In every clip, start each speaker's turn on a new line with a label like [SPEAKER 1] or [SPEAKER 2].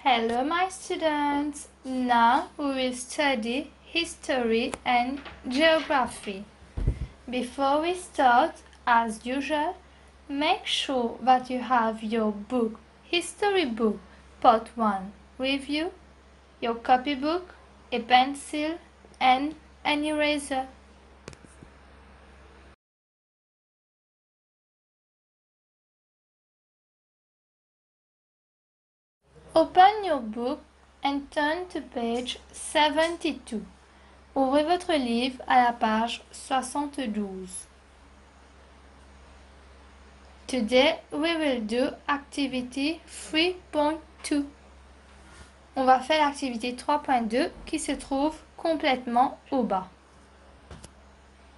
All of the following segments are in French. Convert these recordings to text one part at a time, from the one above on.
[SPEAKER 1] Hello my students, now we will study history and geography. Before we start, as usual, make sure that you have your book, History Book, Part 1 with you, your copybook, a pencil and an eraser. Open your book and turn to page 72. Ouvrez votre livre à la page 72. Today we will do activity 3.2. On va faire l'activité 3.2 qui se trouve complètement au bas.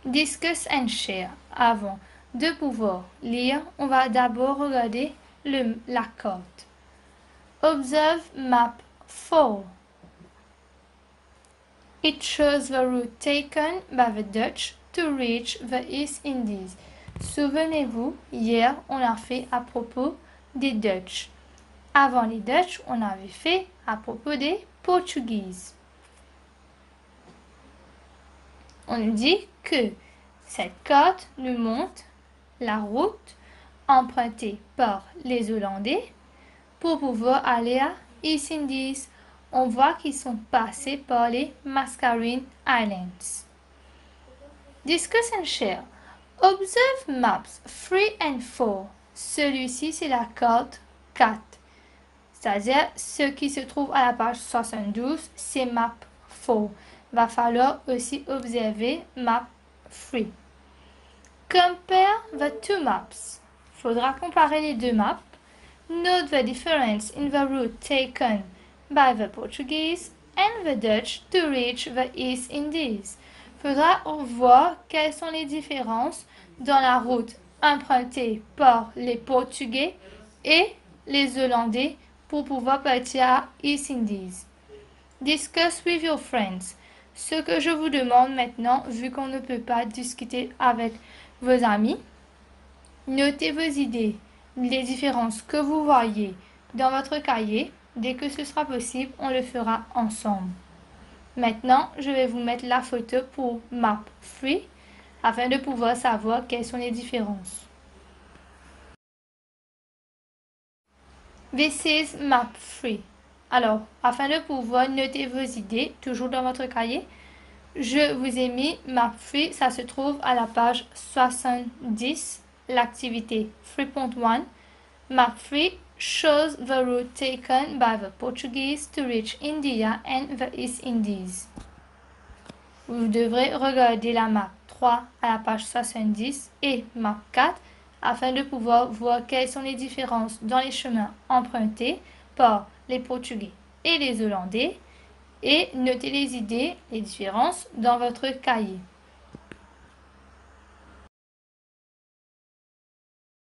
[SPEAKER 1] Discuss and share. Avant de pouvoir lire, on va d'abord regarder la carte. Observe map 4. It shows the route taken by the Dutch to reach the East Indies. Souvenez-vous, hier, on a fait à propos des Dutch. Avant les Dutch, on avait fait à propos des Portugaises. On nous dit que cette carte nous montre la route empruntée par les Hollandais pour pouvoir aller à East Indies. On voit qu'ils sont passés par les Mascarene Islands. Discuss and share. Observe maps 3 and 4. Celui-ci, c'est la carte 4. C'est-à-dire, ce qui se trouve à la page 72, c'est map 4. Va falloir aussi observer map 3. Compare the two maps. Faudra comparer les deux maps. Note the difference in the route taken by the Portuguese and the Dutch to reach the East Indies. Faudra voir quelles sont les différences dans la route empruntée par les Portugais et les Hollandais pour pouvoir partir à East Indies. Discuss with your friends. Ce que je vous demande maintenant, vu qu'on ne peut pas discuter avec vos amis, notez vos idées, les différences que vous voyez dans votre cahier. Dès que ce sera possible, on le fera ensemble. Maintenant, je vais vous mettre la photo pour map 3 afin de pouvoir savoir quelles sont les différences. This is map 3. Alors, afin de pouvoir noter vos idées, toujours dans votre cahier, je vous ai mis map 3, ça se trouve à la page 70, l'activité 3.1. Map 3 shows the route taken by the Portuguese to reach India and the East Indies. Vous devrez regarder la map 3 à la page 70 et map 4 afin de pouvoir voir quelles sont les différences dans les chemins empruntés par les Portugais et les Hollandais et notez les idées, les différences dans votre cahier.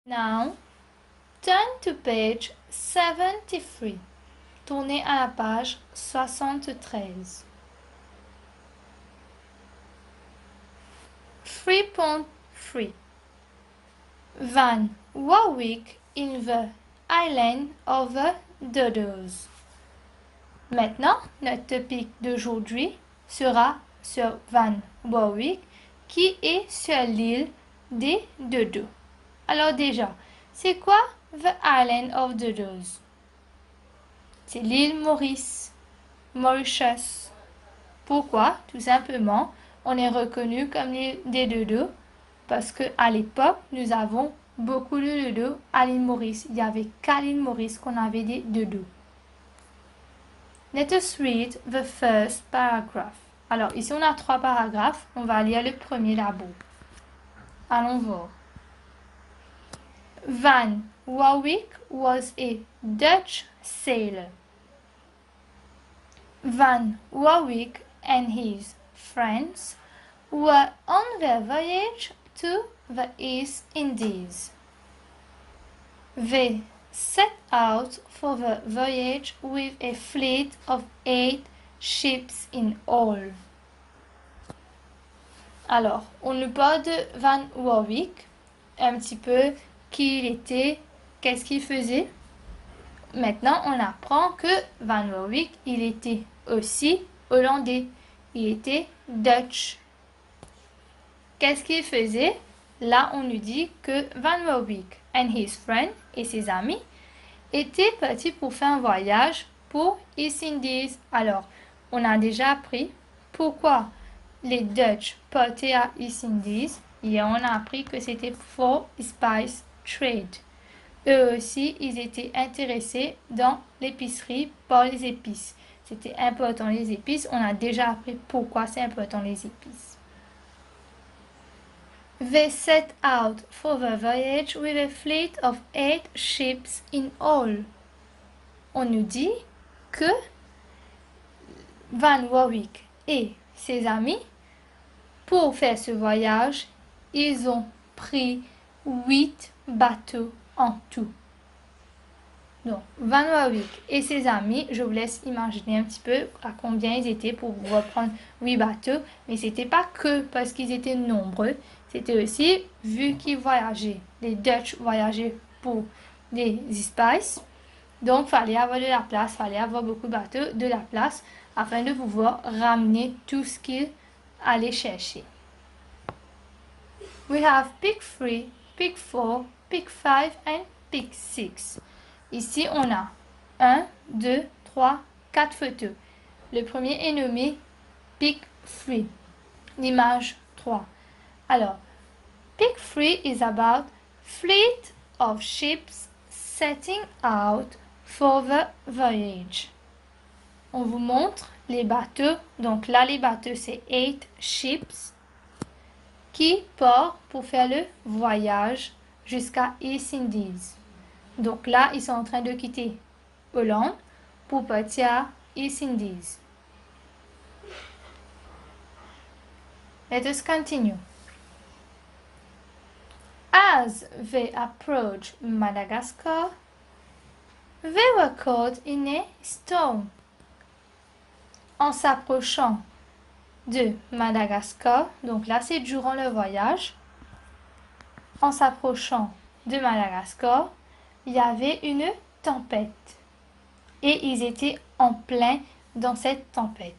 [SPEAKER 1] Now, turn to page 73. Tournez à la page 73. 3.3. Van Warwick in the Island of the Dodos. Maintenant, notre topic d'aujourd'hui sera sur Van Warwick qui est sur l'île des Dodos. Alors déjà, c'est quoi the Island of Dodos? C'est l'île Maurice, Mauritius. Pourquoi? Tout simplement, on est reconnu comme l'île des Dodos parce qu'à l'époque, nous avons beaucoup de dodos à l'île Maurice. Il n'y avait qu'à l'île Maurice qu'on avait des dodos. Let us read the first paragraph. Alors, ici, on a 3 paragraphes. On va lire le premier d'abord. Allons voir. Van Warwick was a Dutch sailor. Van Warwick and his friends were on their voyage to the East Indies. They set out for the voyage with a fleet of 8 ships in all. Alors, on nous parle de Van Warwick, un petit peu qui il était, qu'est-ce qu'il faisait. maintenant, on apprend que Van Warwick, il était aussi hollandais. Il était Dutch. Qu'est-ce qu'il faisait? Là, on nous dit que Van Warwick and his friend et ses amis étaient partis pour faire un voyage pour East Indies. Alors, on a déjà appris pourquoi les Dutch partaient à East Indies et on a appris que c'était for spice trade. Eux aussi, ils étaient intéressés dans l'épicerie par les épices. C'était important les épices. On a déjà appris pourquoi c'est important les épices. They set out for the voyage with a fleet of 8 ships in all. On nous dit que Van Warwick et ses amis, pour faire ce voyage, ils ont pris 8 bateaux en tout. Donc, Van Warwick et ses amis, je vous laisse imaginer un petit peu à combien ils étaient pour reprendre 8 bateaux. Mais c'était pas que parce qu'ils étaient nombreux, c'était aussi vu qu'ils voyageaient. Les Dutch voyageaient pour des spices. Donc, fallait avoir de la place, fallait avoir beaucoup de bateaux, de la place, afin de pouvoir ramener tout ce qu'ils allaient chercher. We have pick 3, pick 4, pick 5 and pick 6. Ici, on a 1, 2, 3, 4 photos. Le premier est nommé Pick 3, l'image 3. Alors, Pick 3 is about fleet of ships setting out for the voyage. On vous montre les bateaux. Donc là, les bateaux, c'est 8 ships qui partent pour faire le voyage jusqu'à East Indies. Donc là, ils sont en train de quitter Hollande pour partir à East Indies. Let us continue. As they approached Madagascar, they were caught in a storm. En s'approchant de Madagascar, donc là c'est durant le voyage, en s'approchant de Madagascar, il y avait une tempête et ils étaient en plein dans cette tempête.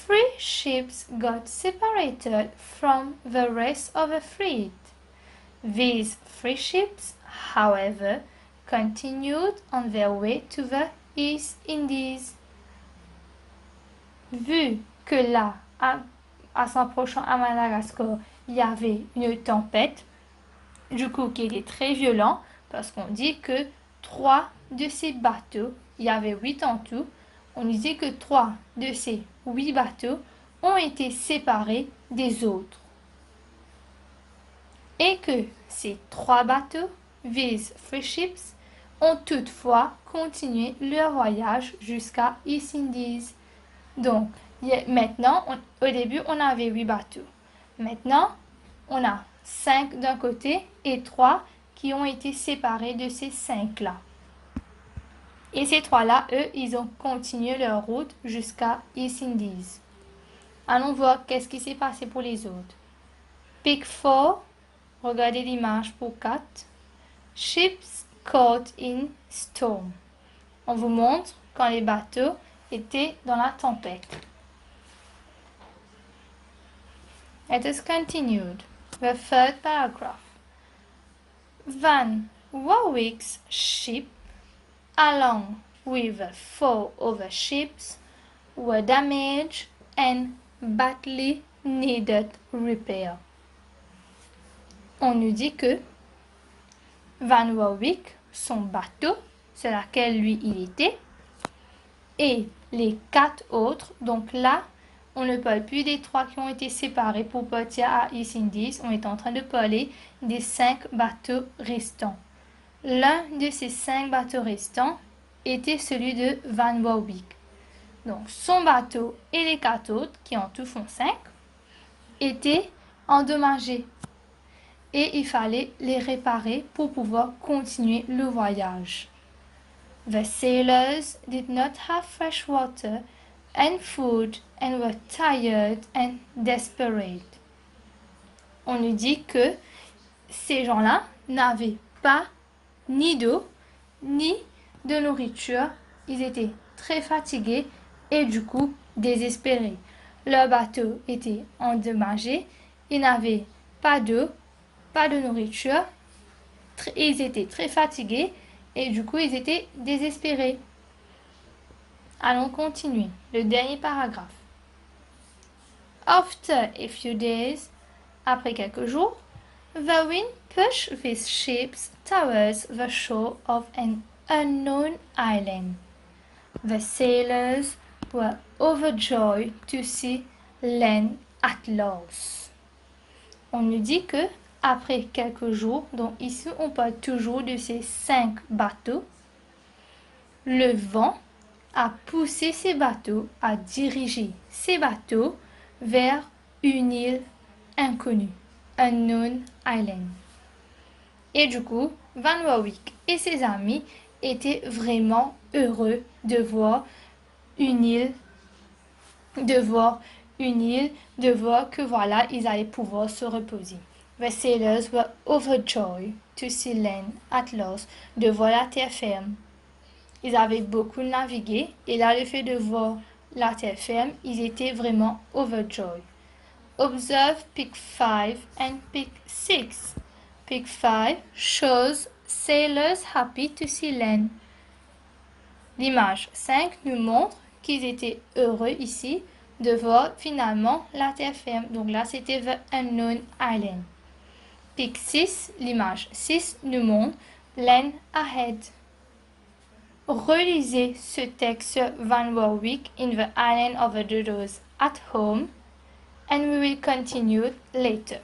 [SPEAKER 1] 3 ships got separated from the rest of the fleet. These 3 ships, however, continued on their way to the East Indies. Vu que là, à s'approchant à Madagascar, il y avait une tempête, du coup qui était très violent, parce qu'on dit que 3 de ces bateaux, il y avait 8 en tout, on dit que 3 de ces 8 bateaux ont été séparés des autres. Et que ces 3 bateaux, these 3 ships, ont toutefois continué leur voyage jusqu'à East Indies. Donc, maintenant, au début, on avait 8 bateaux. Maintenant, on a 5 d'un côté et 3 qui ont été séparés de ces 5-là. Et ces 3-là, eux, ils ont continué leur route jusqu'à East Indies. Allons voir qu'est-ce qui s'est passé pour les autres. Pick 4, regardez l'image pour 4. Ships caught in storm. On vous montre quand les bateaux étaient dans la tempête. Let us continue. The third paragraph. Van Warwick's ship, along with 4 other ships, were damaged and badly needed repair. On nous dit que Van Warwick, son bateau, sur lequel lui il était, et les 4 autres, donc là, on ne parle plus des 3 qui ont été séparés pour partir à East Indies, on est en train de parler des 5 bateaux restants. L'un de ces 5 bateaux restants était celui de Van Warwick. Donc son bateau et les 4 autres, qui en tout font 5, étaient endommagés. Et il fallait les réparer pour pouvoir continuer le voyage. The sailors did not have fresh water and food and were tired and desperate. On nous dit que ces gens-là n'avaient pas ni d'eau, ni de nourriture. Ils étaient très fatigués et du coup désespérés. Leur bateau était endommagé. Ils n'avaient pas d'eau, pas de nourriture. Ils étaient très fatigués et du coup ils étaient désespérés. Allons continuer. Le dernier paragraphe. After a few days, après quelques jours, the wind pushed these ships towards the shore of an unknown island. The sailors were overjoyed to see land at last. On nous dit que après quelques jours, donc ici on parle toujours de ces 5 bateaux, le vent a poussé ces bateaux, a dirigé ces bateaux vers une île inconnue, Unknown Island. Et du coup, Van Warwick et ses amis étaient vraiment heureux de voir une île, de voir que voilà, ils allaient pouvoir se reposer. The sailors were overjoyed to see land at last, de voir la terre ferme. Ils avaient beaucoup navigué et là, le fait de voir la terre ferme, ils étaient vraiment overjoyed. Observe Pic 5 and Pic 6. Pic 5 shows sailors happy to see land. L'image 5 nous montre qu'ils étaient heureux ici de voir finalement la terre ferme. Donc là, c'était The Unknown Island. Pic 6, l'image 6 nous montre land ahead. Relisez ce texte Van Warwick in the Island of the Dodos at home and we will continue later.